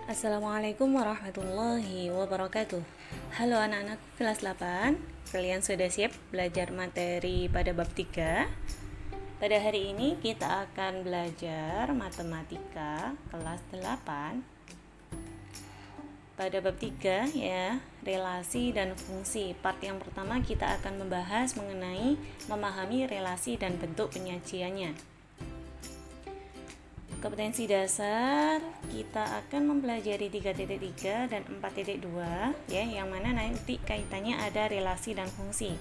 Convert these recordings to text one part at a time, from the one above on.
Assalamualaikum warahmatullahi wabarakatuh. Halo anak-anak kelas 8. Kalian sudah siap belajar materi pada bab 3? Pada hari ini kita akan belajar matematika kelas 8. Pada bab 3 ya, relasi dan fungsi. Part yang pertama kita akan membahas mengenai memahami relasi dan bentuk penyajiannya. Kompetensi dasar kita akan mempelajari 3.3 dan 4.2 ya, yang mana nanti kaitannya ada relasi dan fungsi.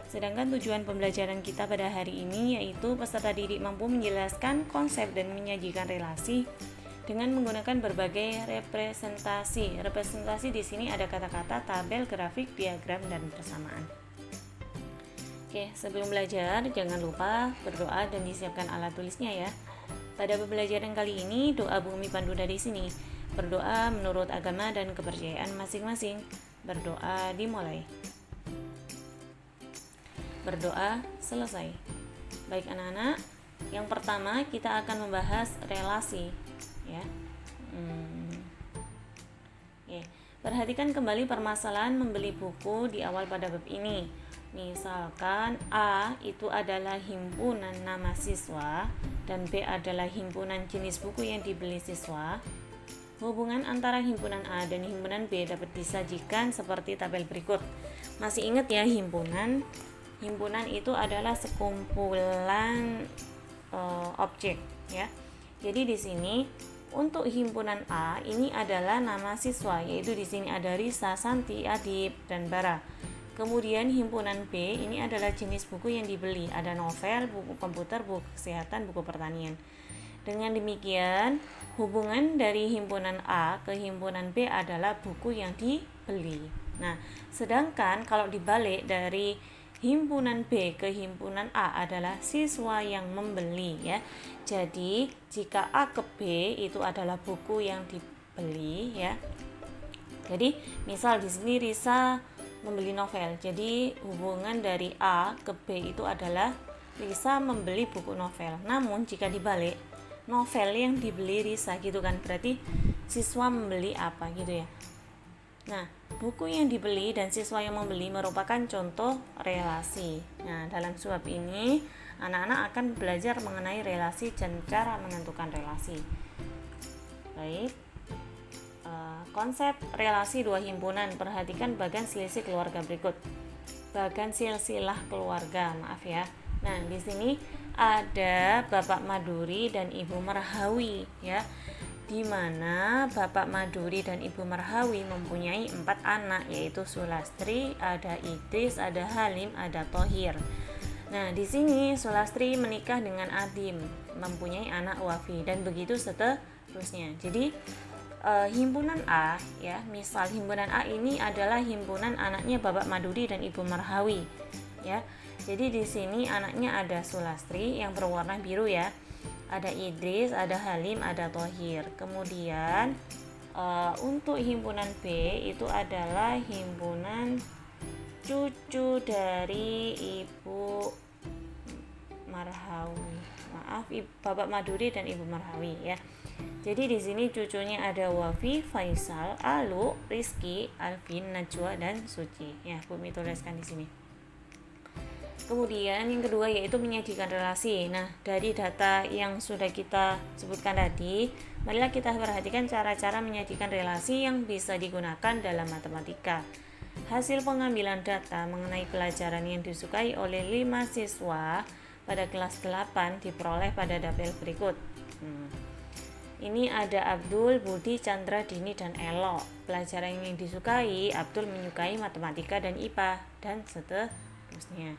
Sedangkan tujuan pembelajaran kita pada hari ini yaitu peserta didik mampu menjelaskan konsep dan menyajikan relasi dengan menggunakan berbagai representasi. Representasi di sini ada kata-kata, tabel, grafik, diagram, dan persamaan. Oke, sebelum belajar jangan lupa berdoa dan disiapkan alat tulisnya ya. Pada pembelajaran kali ini, doa bumi pandu dari sini. Berdoa menurut agama dan kepercayaan masing-masing. Berdoa dimulai. Berdoa selesai. Baik anak-anak, yang pertama kita akan membahas relasi. Ya. Perhatikan kembali permasalahan membeli buku di awal pada bab ini. Misalkan A itu adalah himpunan nama siswa dan B adalah himpunan jenis buku yang dibeli siswa. Hubungan antara himpunan A dan himpunan B dapat disajikan seperti tabel berikut. Masih ingat ya, himpunan itu adalah sekumpulan objek ya. Jadi di sini untuk himpunan A ini adalah nama siswa, yaitu di sini ada Risa, Santi, Adib, dan Bara. Kemudian himpunan B ini adalah jenis buku yang dibeli, ada novel, buku komputer, buku kesehatan, buku pertanian. Dengan demikian, hubungan dari himpunan A ke himpunan B adalah buku yang dibeli. Nah, sedangkan kalau dibalik dari himpunan B ke himpunan A adalah siswa yang membeli ya. Jadi, jika A ke B itu adalah buku yang dibeli ya. Jadi, misal di sini Risa membeli novel. Jadi hubungan dari A ke B itu adalah Risa membeli buku novel. Namun jika dibalik, novel yang dibeli Risa gitu kan, berarti siswa membeli apa gitu ya. Nah, buku yang dibeli dan siswa yang membeli merupakan contoh relasi. Nah, dalam suap ini anak-anak akan belajar mengenai relasi dan cara menentukan relasi. Baik. Konsep relasi dua himpunan. Perhatikan bagan selisih keluarga berikut. Bagan silsilah keluarga, maaf ya. Nah, di sini ada Bapak Maduri dan Ibu Merhawi ya. Di mana Bapak Maduri dan Ibu Merhawi mempunyai 4 anak, yaitu Sulastri, ada Idris, ada Halim, ada Thohir. Nah, di sini Sulastri menikah dengan Adim, mempunyai anak Wafi, dan begitu seterusnya. Jadi himpunan A ya, misal himpunan A ini adalah himpunan anaknya Bapak Maduri dan Ibu Merhawi ya. Jadi di sini anaknya ada Sulastri yang berwarna biru ya, ada Idris, ada Halim, ada Thohir. Kemudian untuk himpunan B itu adalah himpunan cucu dari Ibu Merhawi, maaf, Bapak Maduri dan Ibu Merhawi ya. Jadi di sini cucunya ada Wafi, Faisal, Alu, Rizky, Alvin, Najwa, dan Suci. Ya, Bumi tuliskan di sini. Kemudian yang kedua yaitu menyajikan relasi. Nah, dari data yang sudah kita sebutkan tadi, marilah kita perhatikan cara-cara menyajikan relasi yang bisa digunakan dalam matematika. Hasil pengambilan data mengenai pelajaran yang disukai oleh 5 siswa pada kelas 8 diperoleh pada tabel berikut. Ini ada Abdul, Budi, Chandra, Dini, dan Elo. Pelajaran yang disukai, Abdul menyukai matematika dan IPA, dan seterusnya.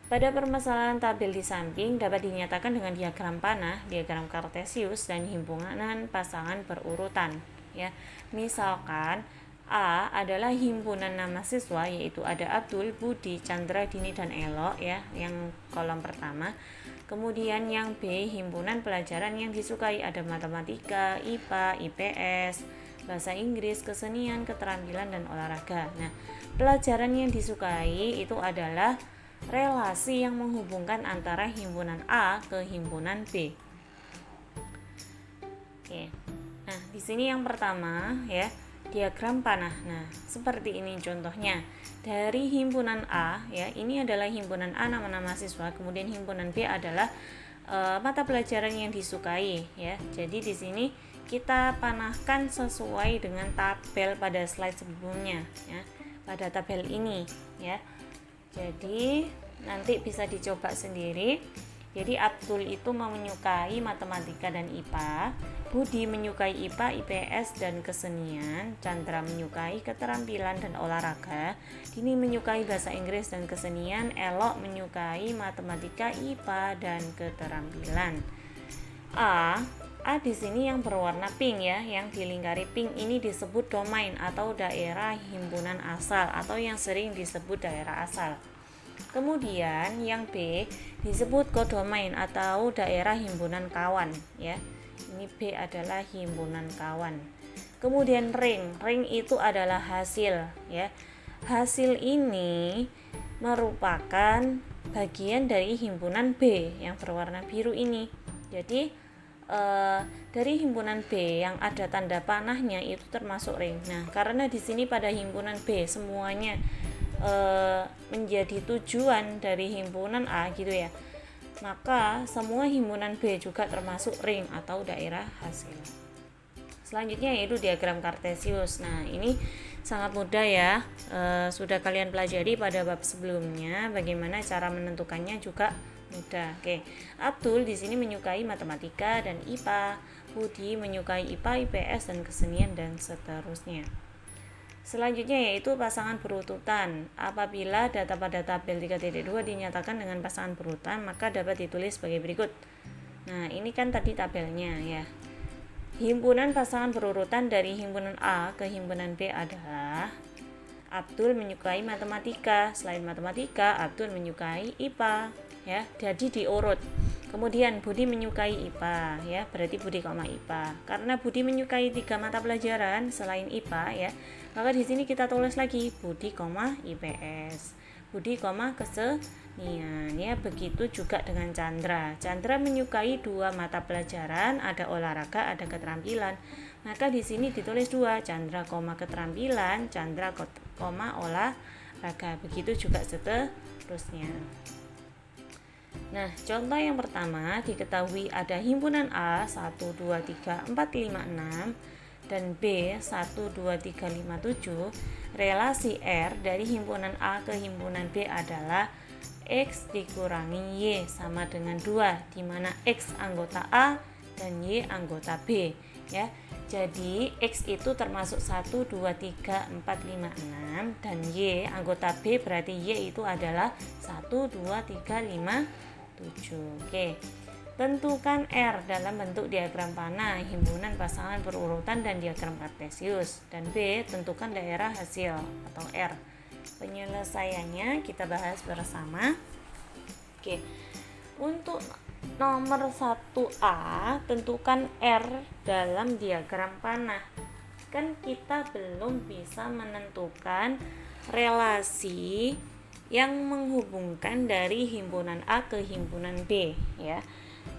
Pada permasalahan tabel di samping dapat dinyatakan dengan diagram panah, diagram kartesius, dan himpunan pasangan berurutan. Ya, misalkan A adalah himpunan nama siswa, yaitu ada Abdul, Budi, Chandra, Dini, dan Elo ya, yang kolom pertama. Kemudian yang B, himpunan pelajaran yang disukai, ada matematika, IPA, IPS, bahasa Inggris, kesenian, keterampilan, dan olahraga. Nah, pelajaran yang disukai itu adalah relasi yang menghubungkan antara himpunan A ke himpunan B. Oke. Nah, di sini yang pertama ya, diagram panah. Nah, seperti ini contohnya. Dari himpunan A ya, ini adalah himpunan A nama-nama siswa, kemudian himpunan B adalah mata pelajaran yang disukai ya. Jadi di sini kita panahkan sesuai dengan tabel pada slide sebelumnya ya. Pada tabel ini ya. Jadi nanti bisa dicoba sendiri. Jadi Abdul itu menyukai matematika dan IPA, Budi menyukai IPA, IPS dan kesenian, Chandra menyukai keterampilan dan olahraga, Dini menyukai bahasa Inggris dan kesenian, Elok menyukai matematika, IPA dan keterampilan. A di sini yang berwarna pink ya, yang dilingkari pink ini disebut domain atau daerah himpunan asal atau yang sering disebut daerah asal. Kemudian yang B disebut kodomain atau daerah himpunan kawan ya. Ini B adalah himpunan kawan. Kemudian ring itu adalah hasil ya. Hasil ini merupakan bagian dari himpunan B yang berwarna biru ini. Jadi dari himpunan B yang ada tanda panahnya itu termasuk ring. Nah, karena di sini pada himpunan B semuanya menjadi tujuan dari himpunan A gitu ya, maka semua himpunan B juga termasuk ring atau daerah hasil. Selanjutnya yaitu diagram kartesius. Nah, ini sangat mudah ya, sudah kalian pelajari pada bab sebelumnya. Bagaimana cara menentukannya juga mudah. Oke, Abdul di sini menyukai matematika dan IPA, Budi menyukai IPA, IPS dan kesenian dan seterusnya. Selanjutnya yaitu pasangan berurutan. Apabila data pada tabel 3.2 dinyatakan dengan pasangan berurutan, maka dapat ditulis sebagai berikut. Nah, ini kan tadi tabelnya ya. Himpunan pasangan berurutan dari himpunan A ke himpunan B adalah Abdul menyukai matematika, selain matematika Abdul menyukai IPA ya. Jadi diurut. Kemudian Budi menyukai IPA ya, berarti Budi, IPA. Karena Budi menyukai 3 mata pelajaran selain IPA ya, maka di sini kita tulis lagi Budi, IPS. Budi, kesenian ya. Begitu juga dengan Chandra. Chandra menyukai 2 mata pelajaran, ada olahraga, ada keterampilan. Maka di sini ditulis 2, Chandra, keterampilan, Chandra, olahraga. Begitu juga seterusnya. Nah, contoh yang pertama diketahui ada himpunan A 1, 2, 3, 4, 5, 6 dan B 1, 2, 3, 5, 7. Relasi R dari himpunan A ke himpunan B adalah X dikurangi Y sama dengan 2, di mana X anggota A dan Y anggota B ya. Jadi X itu termasuk 1, 2, 3, 4, 5, 6 dan Y anggota B, berarti Y itu adalah 1, 2, 3, 5, 7. Oke. Tentukan R dalam bentuk diagram panah, himpunan pasangan berurutan dan diagram kartesius. Dan B, tentukan daerah hasil atau R. Penyelesaiannya kita bahas bersama. Oke. Untuk nomor 1A, tentukan R dalam diagram panah. Kan kita belum bisa menentukan relasi yang menghubungkan dari himpunan A ke himpunan B ya.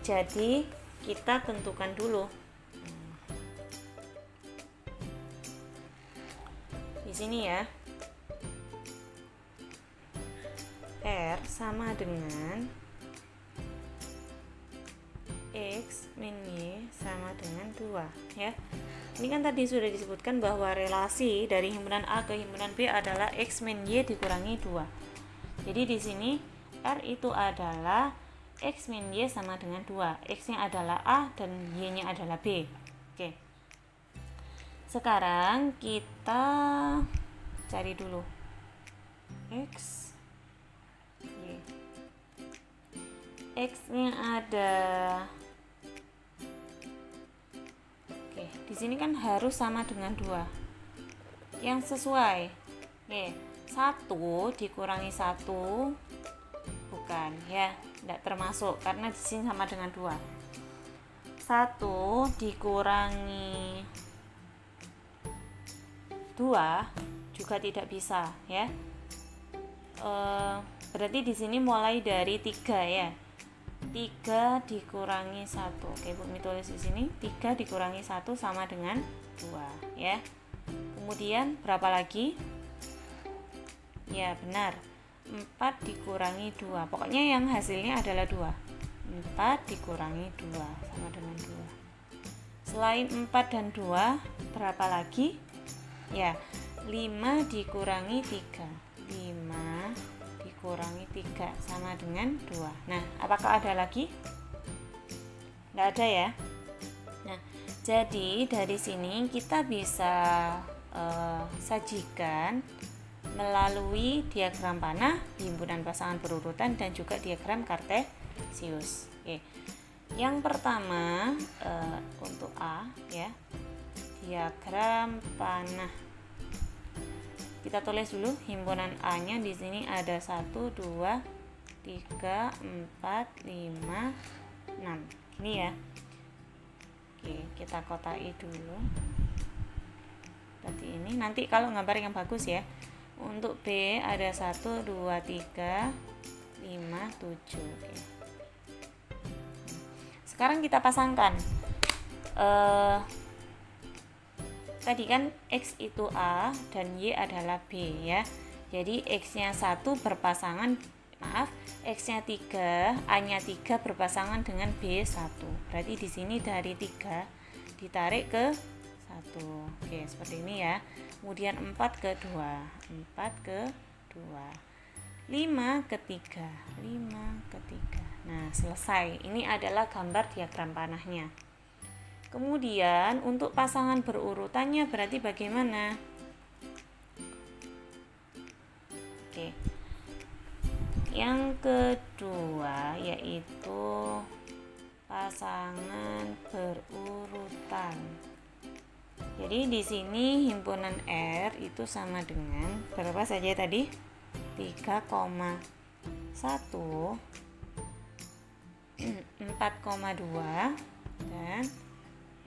Jadi kita tentukan dulu. Di sini ya. R sama dengan X min Y sama dengan 2 ya. Ini kan tadi sudah disebutkan bahwa relasi dari himpunan A ke himpunan B adalah X min Y dikurangi 2. Jadi di sini R itu adalah X min Y sama dengan 2. X-nya adalah A dan Y-nya adalah B. Oke. Sekarang kita cari dulu X, Y. X-nya ada. Oke, di sini kan harus sama dengan 2. Yang sesuai. Oke. 1 dikurangi 1 bukan ya, tidak termasuk karena di sini sama dengan 2. 1 dikurangi 2 juga tidak bisa ya. Berarti di sini mulai dari 3 ya. 3 dikurangi 1. Oke, Bumi tulis di sini 3 dikurangi 1 sama dengan 2 ya. Kemudian berapa lagi? Ya, benar. 4 dikurangi 2. Pokoknya yang hasilnya adalah 2. 4 dikurangi 2 sama dengan 2. Selain 4 dan 2, berapa lagi? Ya, 5 dikurangi 3. 5 dikurangi 3 sama dengan 2. Nah, apakah ada lagi? Nggak ada ya. Nah, jadi dari sini kita bisa sajikan melalui diagram panah, himpunan pasangan berurutan, dan juga diagram kartesius. Oke. Yang pertama untuk A ya, diagram panah. Kita tulis dulu himpunan A-nya di sini ada 1, 2, 3, 4, 5, 6. Ini ya. Oke, kita kotai dulu. Berarti ini nanti kalau gambar yang bagus ya. Untuk B ada 1, 2, 3, 5, 7. Oke. Sekarang kita pasangkan. Tadi kan X itu A dan Y adalah B ya. Jadi X-nya 1 berpasangan, X-nya 3, A-nya 3 berpasangan dengan B1. Berarti di sini dari 3 ditarik ke 1. Oke, seperti ini ya. Kemudian 4 ke 2, 4 ke 2. 5 ke 3, 5 ke 3. Nah, selesai. Ini adalah gambar diagram panahnya. Kemudian untuk pasangan berurutannya berarti bagaimana? Oke. Yang kedua yaitu pasangan berurutan. Jadi di sini himpunan R itu sama dengan berapa saja tadi? 3,1, 4,2 dan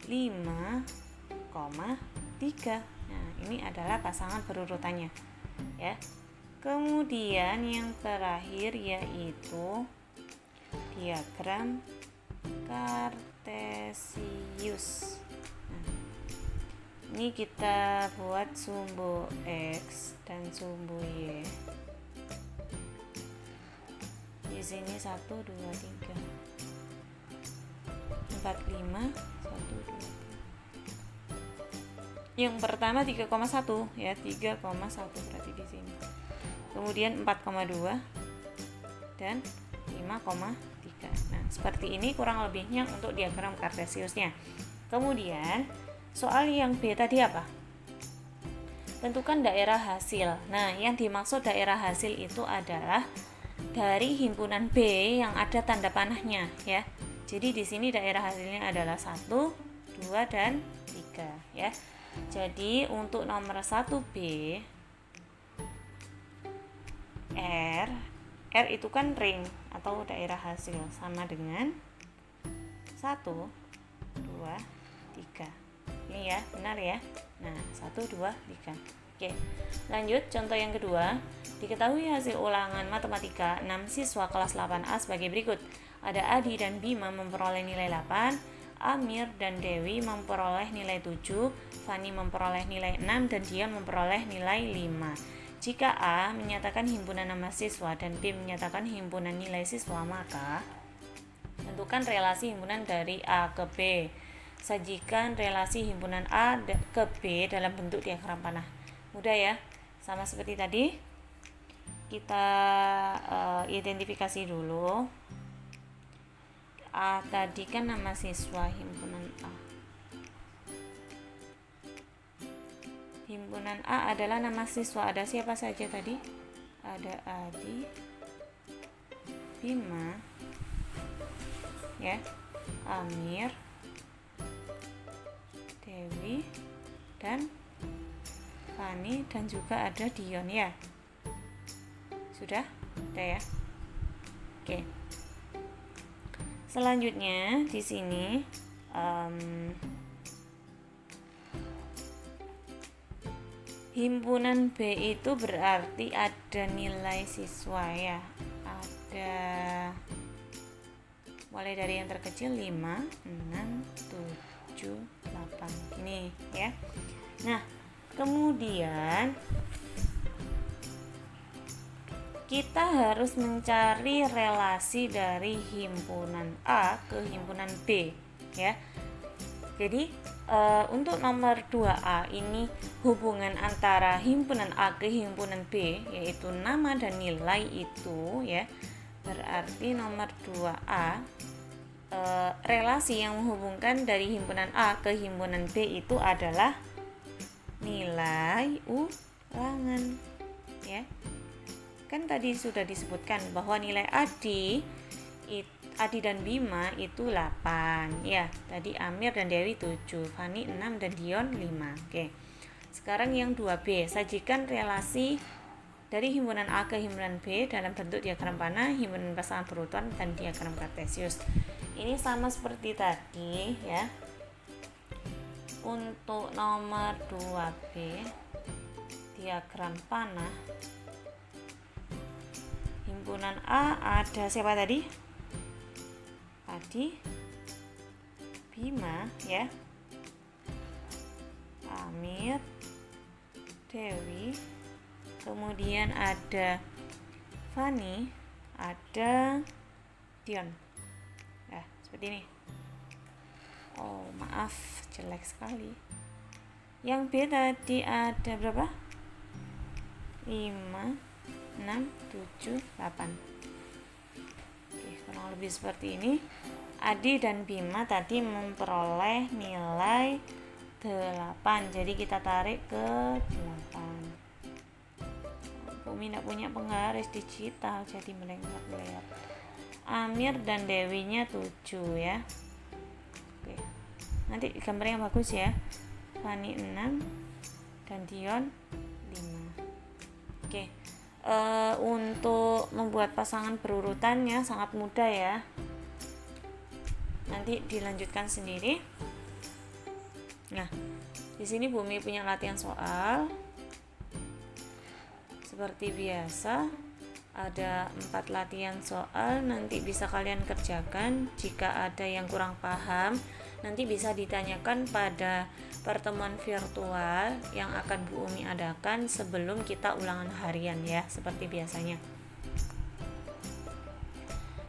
5,3. Nah, ini adalah pasangan berurutannya ya. Kemudian yang terakhir yaitu diagram kartesius. Nah, ini kita buat sumbu X dan sumbu Y. Di sini 1, 2, 3, 4, 5, 1, 2, 3. Yang pertama 3,1 ya, 3,1 berarti di sini. Kemudian 4,2 dan 5,3. Nah, seperti ini kurang lebihnya untuk diagram kartesiusnya. Kemudian soal yang B tadi apa? Tentukan daerah hasil. Nah, yang dimaksud daerah hasil itu adalah dari himpunan B yang ada tanda panahnya ya. Jadi di sini daerah hasilnya adalah 1, 2 dan 3 ya. Jadi untuk nomor 1B R itu kan ring atau daerah hasil sama dengan 1, 2, 3. Ini ya, benar ya. Nah, 1, 2, 3. Oke, lanjut contoh yang kedua. Diketahui hasil ulangan matematika 6 siswa kelas 8A sebagai berikut. Ada Adi dan Bima memperoleh nilai 8, Amir dan Dewi memperoleh nilai 7, Fani memperoleh nilai 6, dan Dian memperoleh nilai 5. Jika A menyatakan himpunan nama siswa dan B menyatakan himpunan nilai siswa, maka tentukan relasi himpunan dari A ke B. Sajikan relasi himpunan A ke B dalam bentuk diagram panah. Mudah ya, sama seperti tadi. Kita identifikasi dulu. A tadi kan nama siswa, himpunan A. Himpunan A adalah nama siswa. Ada siapa saja tadi? Ada Adi, Bima, ya, Amir, Dewi, dan Fani, dan juga ada Dion ya. Sudah? Udah ya? Oke. Selanjutnya di sini himpunan B itu berarti ada nilai siswa ya. Ada mulai dari yang terkecil 5, 6, 7, 8 ini ya. Nah, kemudian kita harus mencari relasi dari himpunan A ke himpunan B ya. Jadi untuk nomor 2A ini hubungan antara himpunan A ke himpunan B yaitu nama dan nilai itu ya. Berarti nomor 2A relasi yang menghubungkan dari himpunan A ke himpunan B itu adalah nilai ulangan ya. Kan tadi sudah disebutkan bahwa nilai Adi dan Bima itu 8 ya. Tadi Amir dan Dewi 7, Fani 6 dan Dion 5. Oke. Sekarang yang 2B, sajikan relasi dari himpunan A ke himpunan B dalam bentuk diagram panah, himpunan pasangan berurutan dan diagram kartesius. Ini sama seperti tadi ya. Untuk nomor 2B diagram panah, himpunan A ada siapa tadi? Adi, Bima ya, Amir, Dewi, kemudian ada Fani, ada Dion. Nah, seperti ini. Oh, maaf, jelek sekali. Yang B tadi ada berapa? 5, 6, 7, 8. Oke, kurang lebih seperti ini. Adi dan Bima tadi memperoleh nilai 8. Jadi kita tarik ke 8. Bumi tidak punya penggaris digital, jadi melengkap-melengkap. Amir dan Dewinya 7 ya. Oke. Nanti gambarnya yang bagus ya. Fani 6 dan Dion 5. Oke. Untuk membuat pasangan berurutannya sangat mudah ya. Nanti dilanjutkan sendiri. Nah, di sini Bumi punya latihan soal. Seperti biasa, ada 4 latihan soal, nanti bisa kalian kerjakan. Jika ada yang kurang paham, nanti bisa ditanyakan pada pertemuan virtual yang akan Bu Umi adakan sebelum kita ulangan harian ya, seperti biasanya.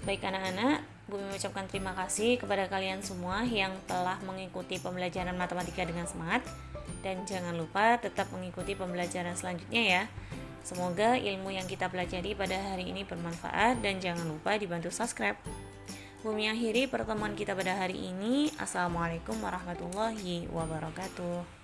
Baik anak-anak, Bu Umi ucapkan terima kasih kepada kalian semua yang telah mengikuti pembelajaran matematika dengan semangat. Dan jangan lupa tetap mengikuti pembelajaran selanjutnya ya. Semoga ilmu yang kita pelajari pada hari ini bermanfaat dan jangan lupa dibantu subscribe. Bumi akhiri pertemuan kita pada hari ini. Assalamualaikum warahmatullahi wabarakatuh.